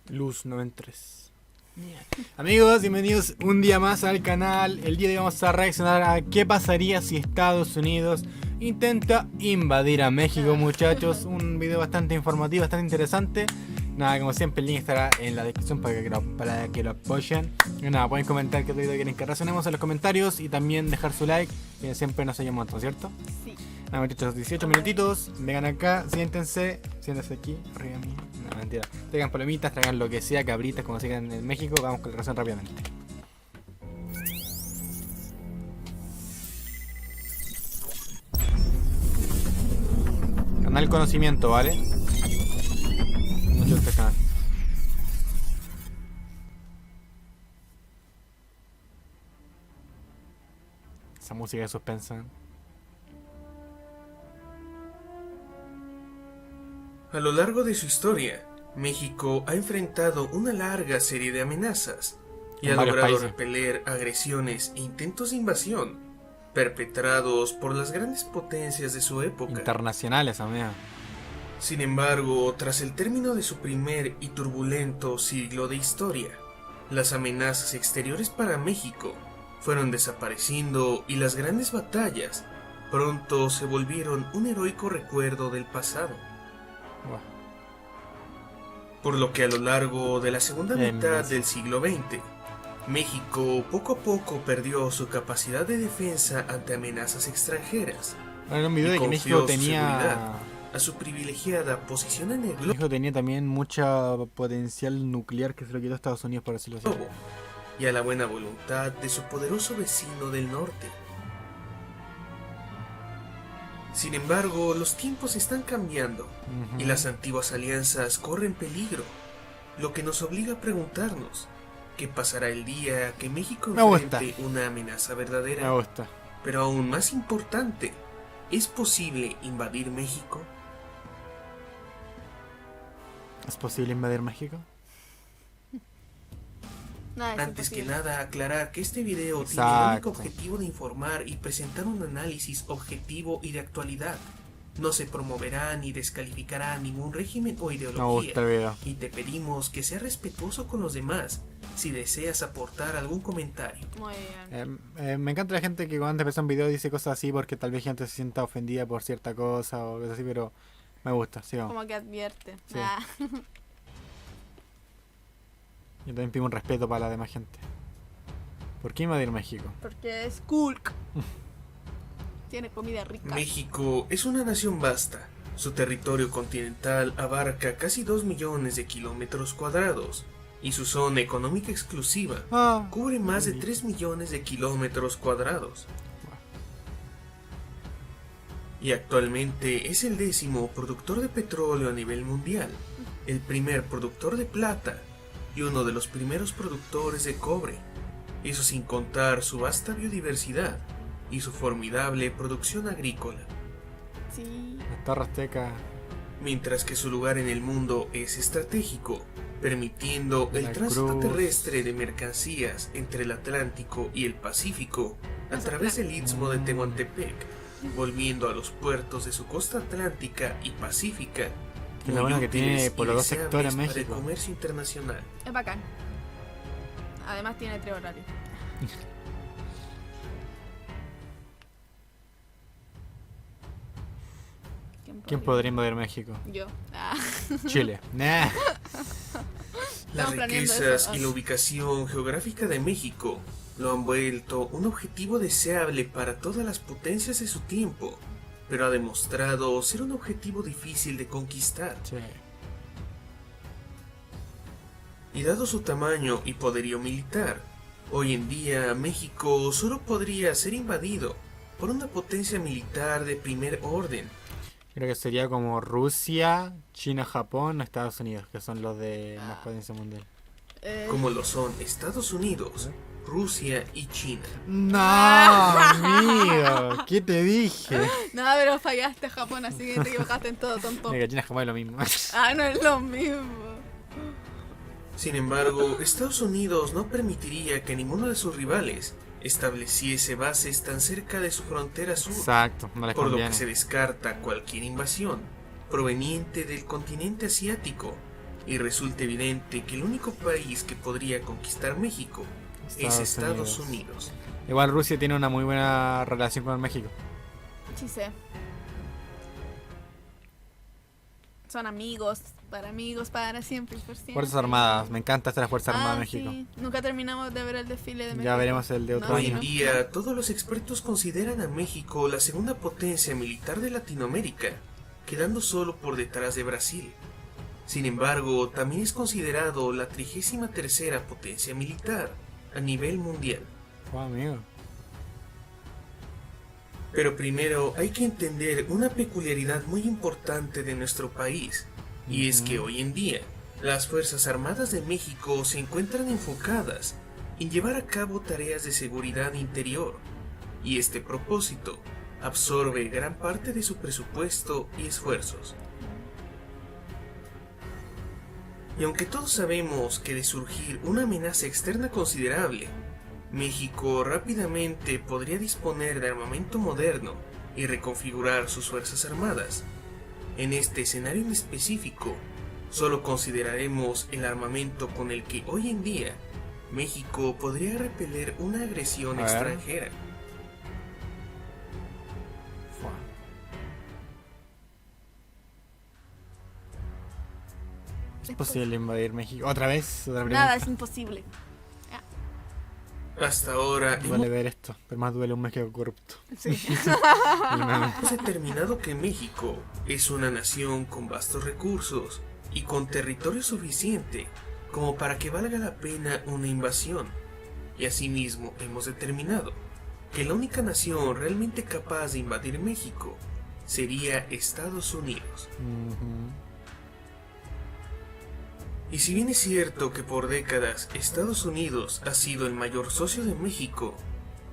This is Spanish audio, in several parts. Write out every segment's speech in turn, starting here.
Luz 93. Amigos, bienvenidos un día más al canal. El día de hoy vamos a reaccionar a qué pasaría si Estados Unidos intenta invadir a México, muchachos. Un video bastante informativo, bastante interesante. Nada, como siempre, el link estará en la descripción para que lo apoyen. Y nada, pueden comentar qué video quieren que reaccionemos en los comentarios y también dejar su like, que siempre nos ayuda un montón, ¿cierto? Sí. Nada, muchachos, 18 minutitos. Vengan acá, siéntense aquí, arriba mío. No, mentira. Traigan palomitas, traigan lo que sea, cabritas, como se digan en México. Vamos con la reacción rápidamente. Canal Conocimiento, ¿vale? Mucho este canal. Esa música de suspensa. A lo largo de su historia, México ha enfrentado una larga serie de amenazas y En ha varios logrado países. repeler agresiones e intentos de invasión perpetrados por las grandes potencias de su época. Internacionales, amiga. Sin embargo, tras el término de su primer y turbulento siglo de historia, las amenazas exteriores para México fueron desapareciendo y las grandes batallas pronto se volvieron un heroico recuerdo del pasado. Buah. Por lo que a lo largo de la segunda mitad Messi. del siglo XX, México poco a poco perdió su capacidad de defensa ante amenazas extranjeras Era un video y de que confió México su tenía... seguridad a su privilegiada posición en el México tenía también mucha potencial nuclear que se lo quitó a Estados Unidos, por decirlo así. globo y a la buena voluntad de su poderoso vecino del norte. Sin embargo, los tiempos están cambiando y las antiguas alianzas corren peligro, lo que nos obliga a preguntarnos qué pasará el día que México Me gusta. enfrente una amenaza Me verdadera. gusta. Pero aún más importante, ¿es posible invadir México? ¿Es posible invadir México? Nada, es Antes que imposible. nada, aclarar que este video tiene el Exacto. único objetivo de informar y presentar un análisis objetivo y de actualidad. No se promoverá ni descalificará ningún régimen o Me ideología. gusta el video. Y te pedimos que seas respetuoso con los demás si deseas aportar algún comentario. Muy bien. Me encanta la gente que cuando empieza un video dice cosas así porque tal vez gente se sienta ofendida por cierta cosa o cosas así, pero me gusta, sigamos. Como que advierte. Sí. Ah. Yo también pido un respeto para la demás gente. ¿Por qué invadir México? Porque es cool. Tiene comida rica. México es una nación vasta. Su territorio continental abarca casi 2 millones de kilómetros cuadrados y su zona económica exclusiva cubre más de 3 millones de kilómetros cuadrados. Y actualmente es el 10º productor de petróleo a nivel mundial, el primer productor de plata y uno de los primeros productores de cobre. Eso sin contar su vasta biodiversidad y su formidable producción agrícola. Sí. La Torre Azteca. Mientras que su lugar en el mundo es estratégico, permitiendo el tránsito terrestre de mercancías entre el Atlántico y el Pacífico a través del Istmo de Tehuantepec, volviendo a los puertos de su costa atlántica y pacífica, Que lo bueno que tiene útiles por y los dos deseables sectores para el México. comercio internacional. Es bacán. Además tiene 3 horarios. ¿Quién podría invadir México? Yo. Ah. Chile. Nah. Las Estamos planeando riquezas eso. y la ubicación geográfica de México lo han vuelto un objetivo deseable para todas las potencias de su tiempo, pero ha demostrado ser un objetivo difícil de conquistar. Sí. Y dado su tamaño y poderío militar, hoy en día México solo podría ser invadido por una potencia militar de primer orden. Creo que sería como Rusia, China, Japón o Estados Unidos, que son los de más potencia mundial. Como lo son Estados Unidos, Rusia y China. No, amigo, ¿qué te dije? No, pero fallaste Japón, así que te equivocaste en todo, tonto. Mira, China, Japón es lo mismo. Ah, no es lo mismo. Sin embargo, Estados Unidos no permitiría que ninguno de sus rivales estableciese bases tan cerca de su frontera sur, Exacto, no les por lo conviene. que se descarta cualquier invasión proveniente del continente asiático y resulta evidente que el único país que podría conquistar México es Estados Unidos. Igual Rusia tiene una muy buena relación con México. Sí sé. Son amigos para siempre y por siempre. Fuerzas Armadas, me encanta esta Fuerza Armada de México. Sí. Nunca terminamos de ver el desfile de México. Ya veremos el de otro Hoy año. en día, todos los expertos consideran a México la segunda potencia militar de Latinoamérica, quedando solo por detrás de Brasil. Sin embargo, también es considerado la 33ª potencia militar a nivel mundial. Oh, amigo. Pero primero hay que entender una peculiaridad muy importante de nuestro país, y es que hoy en día las Fuerzas Armadas de México se encuentran enfocadas en llevar a cabo tareas de seguridad interior, y este propósito absorbe gran parte de su presupuesto y esfuerzos. Y aunque todos sabemos que de surgir una amenaza externa considerable, México rápidamente podría disponer de armamento moderno y reconfigurar sus fuerzas armadas. En este escenario en específico, solo consideraremos el armamento con el que hoy en día México podría repeler una agresión extranjera. ¿Es posible invadir México? ¿Otra vez? ¿Otra pregunta? Nada, es imposible. Hasta ahora Duele ver esto, pero más duele un México corrupto. Sí. hemos determinado que México es una nación con vastos recursos y con territorio suficiente como para que valga la pena una invasión. Y asimismo hemos determinado que la única nación realmente capaz de invadir México sería Estados Unidos. Y si bien es cierto que por décadas Estados Unidos ha sido el mayor socio de México,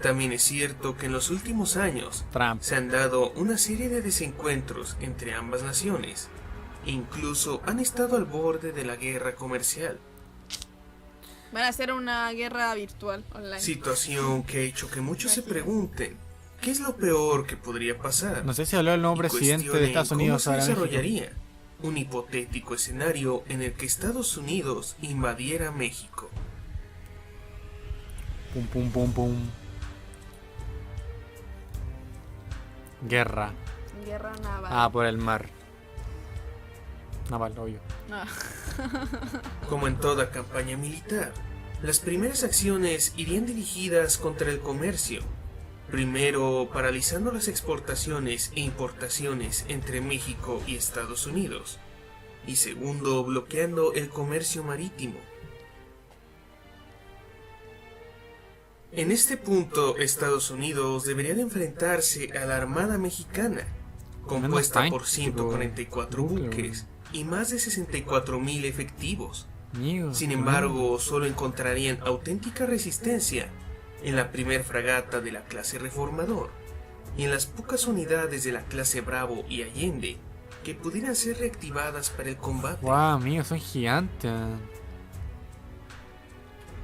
también es cierto que en los últimos años Trump. se han dado una serie de desencuentros entre ambas naciones, e incluso han estado al borde de la guerra comercial. Van a hacer una guerra virtual online. Situación que ha hecho que muchos se pregunten, ¿qué es lo peor que podría pasar? No sé si habló el nuevo Y presidente de cuestionen Estados Unidos ¿cómo se ahora. desarrollaría un hipotético escenario en el que Estados Unidos invadiera México? Pum, pum, pum, pum. Guerra. Guerra naval. Ah, por el mar. Naval, obvio. Ah. Como en toda campaña militar, las primeras acciones irían dirigidas contra el comercio. Primero, paralizando las exportaciones e importaciones entre México y Estados Unidos. Y segundo, bloqueando el comercio marítimo. En este punto, Estados Unidos debería de enfrentarse a la Armada Mexicana, compuesta por 144 buques y más de 64,000 efectivos. Sin embargo, solo encontrarían auténtica resistencia en la primer fragata de la clase Reformador y en las pocas unidades de la clase Bravo y Allende que pudieran ser reactivadas para el combate. Wow, amigos, son gigantes.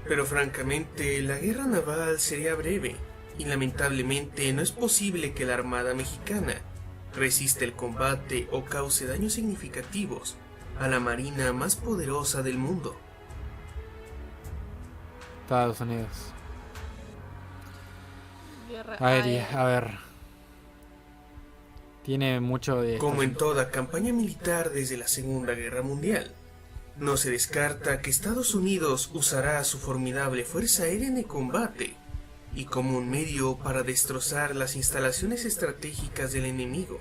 Pero francamente, la guerra naval sería breve y lamentablemente no es posible que la Armada Mexicana resista el combate o cause daños significativos a la marina más poderosa del mundo. Estados Unidos. Guerra Aérea, a ver. Tiene mucho de... Como en toda campaña militar desde la Segunda Guerra Mundial, no se descarta que Estados Unidos usará su formidable fuerza aérea en el combate y como un medio para destrozar las instalaciones estratégicas del enemigo.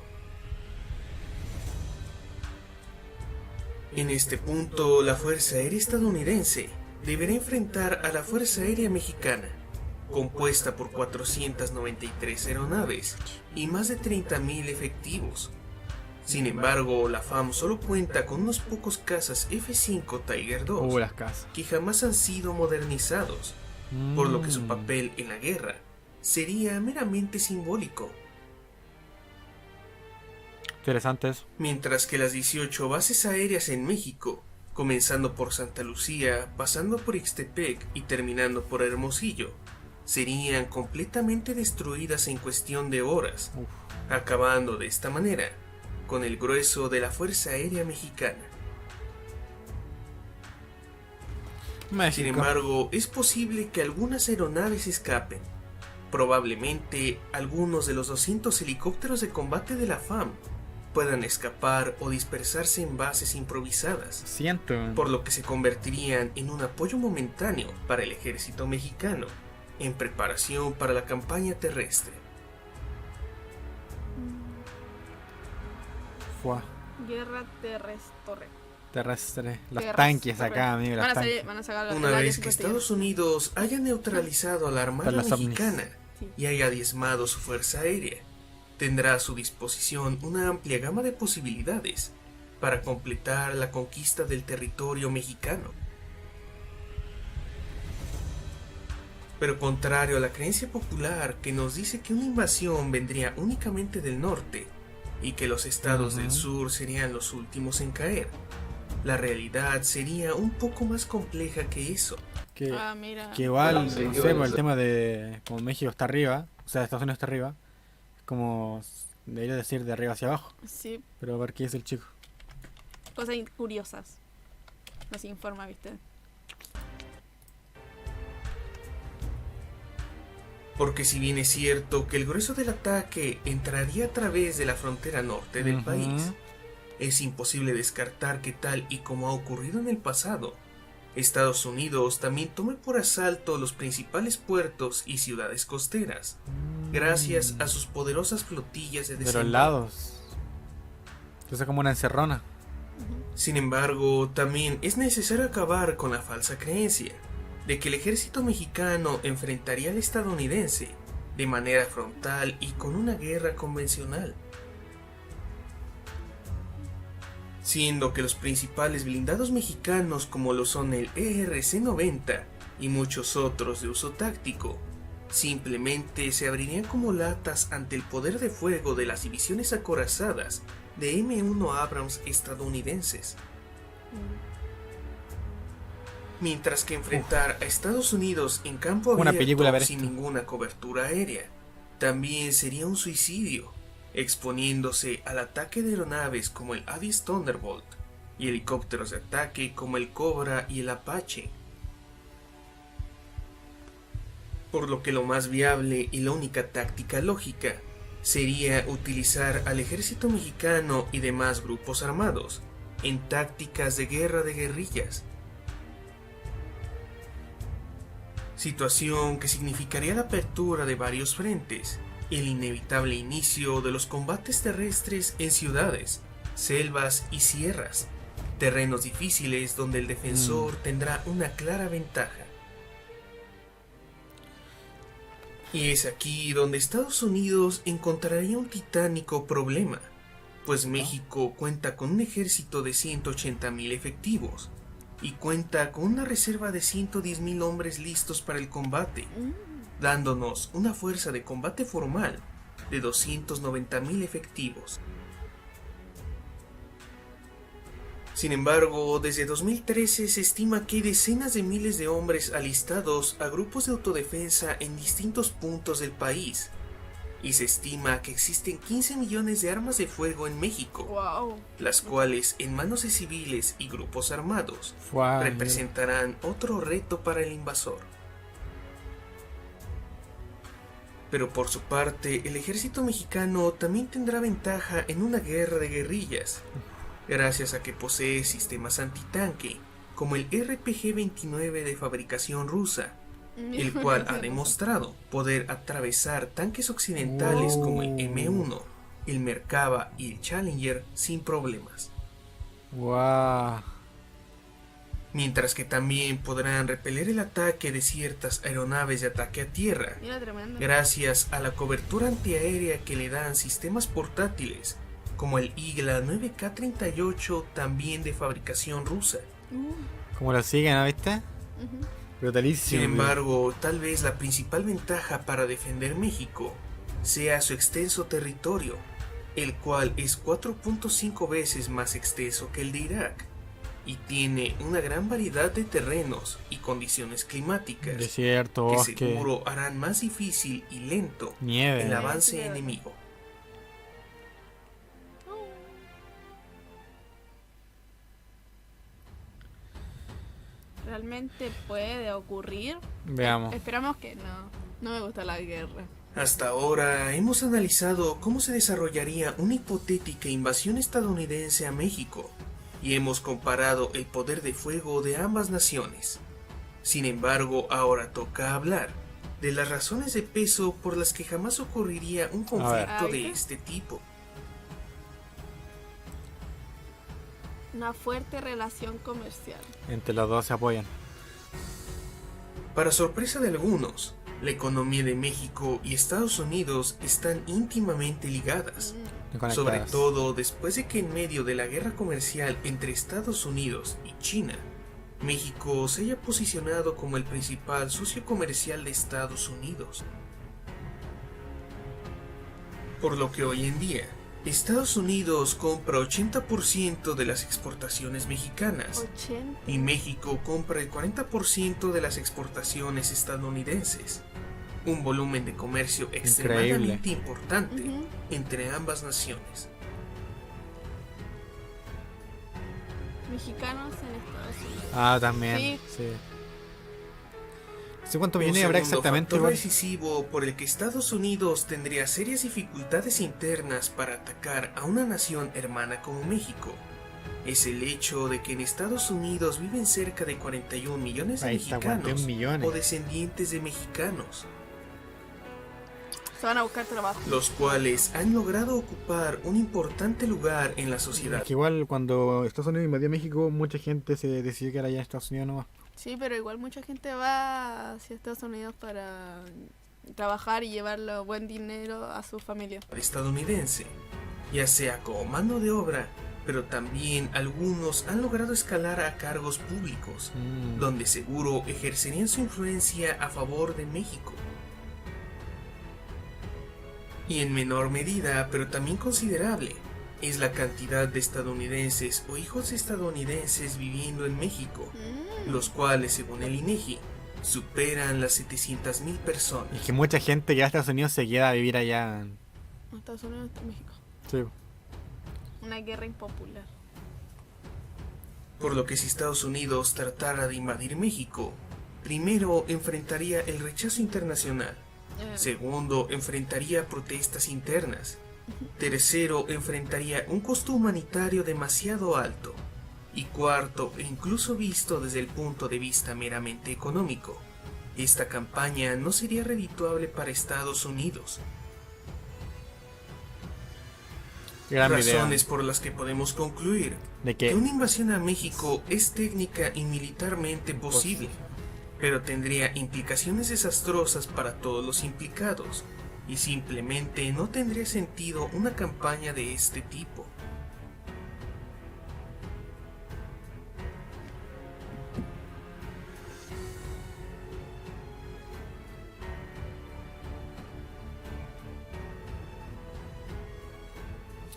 En este punto, la Fuerza Aérea estadounidense deberá enfrentar a la Fuerza Aérea Mexicana, compuesta por 493 aeronaves y más de 30,000 efectivos. Sin embargo, la FAM solo cuenta con unos pocos cazas F-5 Tiger II las casas. que jamás han sido modernizados, por lo que su papel en la guerra sería meramente simbólico. Interesante eso. Mientras que las 18 bases aéreas en México, comenzando por Santa Lucía, pasando por Ixtepec y terminando por Hermosillo, serían completamente destruidas en cuestión de horas, acabando de esta manera con el grueso de la Fuerza Aérea Mexicana. México. Sin embargo, es posible que algunas aeronaves escapen. Probablemente algunos de los 200 helicópteros de combate de la FAM puedan escapar o dispersarse en bases improvisadas, Siento. por lo que se convertirían en un apoyo momentáneo para el ejército mexicano, en preparación para la campaña terrestre. Fua. Guerra terrestre. Terrestre. Los Tierras, tanques acá, terrestre. amigo. Los Van a, tanques. van a sacar Una el área vez que 51. Estados Unidos haya neutralizado a la Armada Para los ovnis. Mexicana Sí. y haya diezmado su fuerza aérea, tendrá a su disposición una amplia gama de posibilidades para completar la conquista del territorio mexicano. Pero contrario a la creencia popular que nos dice que una invasión vendría únicamente del norte y que los estados del sur serían los últimos en caer, la realidad sería un poco más compleja que eso. Que, Ah, mira. que igual, Bueno, sí, no que sé, bueno, por el sí. tema de como México está arriba, o sea, Estados Unidos está arriba, es como debería decir de arriba hacia abajo, Sí, pero a ver qué es el chico. cosas curiosas. Nos informa, ¿viste? Porque si bien es cierto que el grueso del ataque entraría a través de la frontera norte del Ujú. país, es imposible descartar que tal y como ha ocurrido en el pasado, Estados Unidos también tome por asalto los principales puertos y ciudades costeras, gracias a sus poderosas flotillas de De los desembarco. lados. Entonces como una encerrona. Sin embargo, también es necesario acabar con la falsa creencia de que el ejército mexicano enfrentaría al estadounidense de manera frontal y con una guerra convencional. Siendo que los principales blindados mexicanos como lo son el ERC-90 y muchos otros de uso táctico, simplemente se abrirían como latas ante el poder de fuego de las divisiones acorazadas de M1 Abrams estadounidenses. Mientras que enfrentar a Estados Unidos en campo Una abierto película, ver sin esto. ninguna cobertura aérea también sería un suicidio, exponiéndose al ataque de aeronaves como el Abyss Thunderbolt y helicópteros de ataque como el Cobra y el Apache. Por lo que lo más viable y la única táctica lógica sería utilizar al ejército mexicano y demás grupos armados en tácticas de guerra de guerrillas. Situación que significaría la apertura de varios frentes y el inevitable inicio de los combates terrestres en ciudades, selvas y sierras, terrenos difíciles donde el defensor tendrá una clara ventaja. Y es aquí donde Estados Unidos encontraría un titánico problema, pues México cuenta con un ejército de 180,000 efectivos y cuenta con una reserva de 110,000 hombres listos para el combate, dándonos una fuerza de combate formal de 290,000 efectivos. Sin embargo, desde 2013 se estima que hay decenas de miles de hombres alistados a grupos de autodefensa en distintos puntos del país, y se estima que existen 15 millones de armas de fuego en México, Wow. las cuales en manos de civiles y grupos armados Fua, representarán otro reto para el invasor. Pero por su parte, el ejército mexicano también tendrá ventaja en una guerra de guerrillas, gracias a que posee sistemas antitanque, como el RPG-29 de fabricación rusa, el cual ha demostrado poder atravesar tanques occidentales como el M1, el Merkava y el Challenger sin problemas. Guau. Mientras que también podrán repeler el ataque de ciertas aeronaves de ataque a tierra, Mira, tremendo. gracias a la cobertura antiaérea que le dan sistemas portátiles, como el Igla 9K38 también de fabricación rusa. Como lo siguen, ¿no viste? Ujú. Brutalísimo. Sin embargo, tal vez la principal ventaja para defender México sea su extenso territorio, el cual es 4.5 veces más extenso que el de Irak, y tiene una gran variedad de terrenos y condiciones climáticas Desierto, que bosque, seguro harán más difícil y lento nieve. el avance Sí. enemigo. ¿Realmente puede ocurrir? Veamos. Esperamos que no. No me gusta la guerra. Hasta ahora hemos analizado cómo se desarrollaría una hipotética invasión estadounidense a México y hemos comparado el poder de fuego de ambas naciones. Sin embargo, ahora toca hablar de las razones de peso por las que jamás ocurriría un conflicto de este tipo. Una fuerte relación comercial. Entre los dos se apoyan. Para sorpresa de algunos, la economía de México y Estados Unidos están íntimamente ligadas, sobre todo después de que en medio de la guerra comercial entre Estados Unidos y China, México se haya posicionado como el principal socio comercial de Estados Unidos. Por lo que hoy en día, Estados Unidos compra 80% de las exportaciones mexicanas 80. y México compra el 40% de las exportaciones estadounidenses. Un volumen de comercio extremadamente importante entre ambas naciones. Mexicanos en Estados Unidos. Ah, también. Sí. No sé cuántos millones habrá exactamente. Un factor decisivo por el que Estados Unidos tendría serias dificultades internas para atacar a una nación hermana como México es el hecho de que en Estados Unidos viven cerca de 41 millones de mexicanos o descendientes de mexicanos. Se van a buscar trabajo. Los cuales han logrado ocupar un importante lugar en la sociedad. Es que igual cuando Estados Unidos invadió México, mucha gente se decidió que era allá en Estados Unidos nomás. Sí, pero igual mucha gente va hacia Estados Unidos para trabajar y llevarle buen dinero a su familia. Estadounidense, ya sea como mano de obra, pero también algunos han logrado escalar a cargos públicos, donde seguro ejercerían su influencia a favor de México. Y en menor medida, pero también considerable, es la cantidad de estadounidenses o hijos estadounidenses viviendo en México, los cuales, según el INEGI, superan las 700,000 personas. Es que mucha gente que va a Estados Unidos se queda a vivir allá. Estados Unidos y México. Sí. Una guerra impopular. Por lo que si Estados Unidos tratara de invadir México, primero enfrentaría el rechazo internacional. Segundo, enfrentaría protestas internas. Tercero, enfrentaría un costo humanitario demasiado alto. Y cuarto, e incluso visto desde el punto de vista meramente económico, esta campaña no sería redituable para Estados Unidos. Razones por las que podemos concluir ¿De que una invasión a México es técnica y militarmente posible, pero tendría implicaciones desastrosas para todos los implicados, y simplemente no tendría sentido una campaña de este tipo.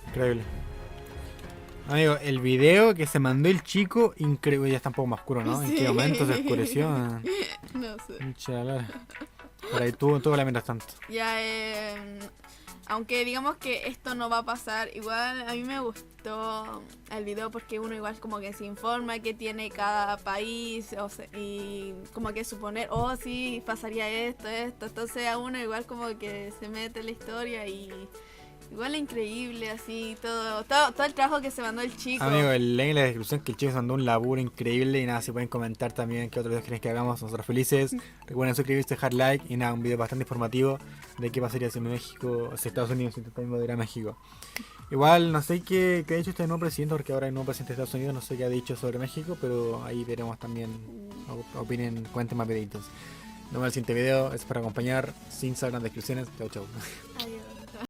Increíble. Amigo, el video que se mandó el chico, increíble. Ya está un poco más oscuro, ¿no? ¿En qué momento se oscureció? No sé. Chalala. Por ahí tú la mientras tanto. Ya, aunque digamos que esto no va a pasar, igual a mí me gustó el video porque uno igual como que se informa qué tiene cada país, o sea, y como que suponer, oh sí, pasaría esto, entonces a uno igual como que se mete en la historia y igual es increíble así, todo el trabajo que se mandó el chico. Amigo, leen en la descripción que el chico se mandó un laburo increíble y nada, si pueden comentar también qué otros videos quieren que hagamos, nosotros felices. Recuerden suscribirse, dejar like y nada, un video bastante informativo de qué pasaría si México, si Estados Unidos intenta invadir a México. Igual no sé qué ha dicho este nuevo presidente, porque ahora hay un nuevo presidente de Estados Unidos, no sé qué ha dicho sobre México, pero ahí veremos también, opinen, cuenten más videitos. Nos vemos en el siguiente video, es para acompañar, sin saber las descripciones, chau chau. Adiós.